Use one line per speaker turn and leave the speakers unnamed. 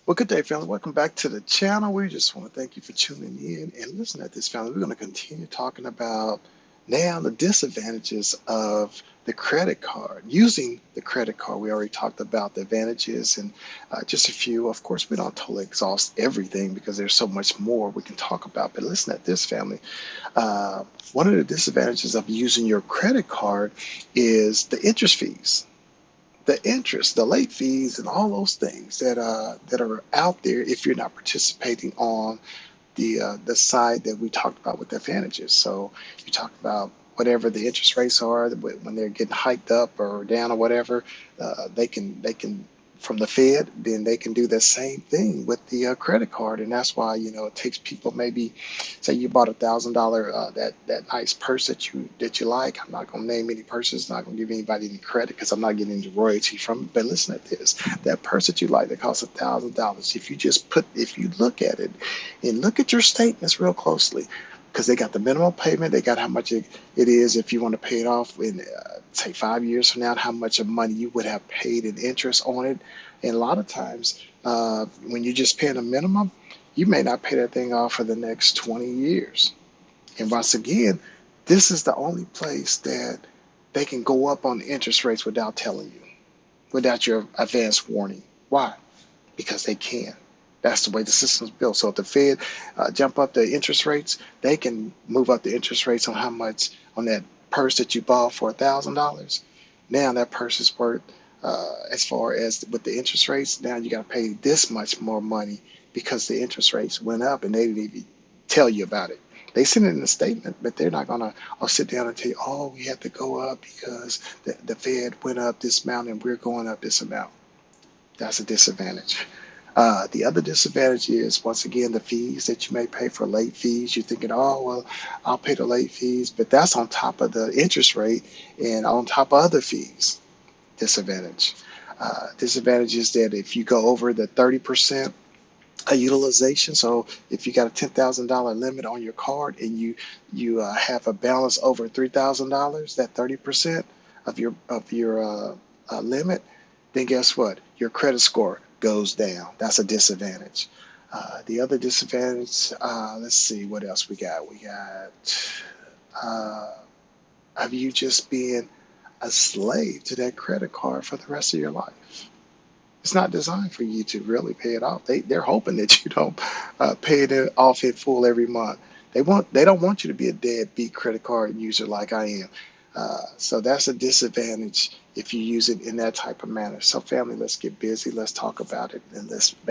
Well, good day, family. Welcome back to the channel. We just want to thank you for tuning in and listen at this, family. We're going to continue talking about now the disadvantages of the credit card, using the credit card. We already talked about the advantages and just a few. Of course, we don't totally exhaust everything because there's so much more we can talk about. But listen at this, family. Uh, One of the disadvantages of using your credit card is the interest fees, the interest, the late fees, and all those things that are out there if you're not participating on the side that we talked about with the advantages. So you talk about whatever the interest rates are when they're getting hiked up or down or whatever, they can from the Fed, then they can do the same thing with the credit card, and that's why it takes people maybe say you bought $1,000 that nice purse that you like. I'm not gonna name any purses, not gonna give anybody any credit because I'm not getting any royalty from it. But listen at this: that purse that you like that costs $1,000. If you look at it and look at your statements real closely, because they got the minimum payment, they got how much it is if you want to pay it off in say 5 years from now, how much of money you would have paid in interest on it. And a lot of times, when you're just paying a minimum, you may not pay that thing off for the next 20 years. And once again, this is the only place that they can go up on the interest rates without telling you, without your advance warning. Why? Because they can. That's the way the system's built. So if the Fed jump up the interest rates, they can move up the interest rates on how much on that purse that you bought for $1,000. Now that purse is worth, as far as with the interest rates, now you got to pay this much more money because the interest rates went up and they didn't even tell you about it. They send it in a statement, but they're not gonna I'll sit down and tell you, oh, we have to go up because the Fed went up this amount and we're going up this amount. That's a disadvantage. The other disadvantage is, once again, the fees that you may pay for late fees. You're thinking, oh, well, I'll pay the late fees, but that's on top of the interest rate and on top of other fees. Disadvantage. Disadvantage is that if you go over the 30% utilization, so if you got a $10,000 limit on your card and you have a balance over $3,000, that 30% of your limit, then guess what? Your credit score goes down. That's a disadvantage. The other disadvantage, let's see what else we got. We got uh, of you just being a slave to that credit card for the rest of your life. It's not designed for you to really pay it off. They're hoping that you don't pay it off in full every month. They don't want you to be a deadbeat credit card user like I am. So that's a disadvantage if you use it in that type of manner. So family, let's get busy. Let's talk about it and let's make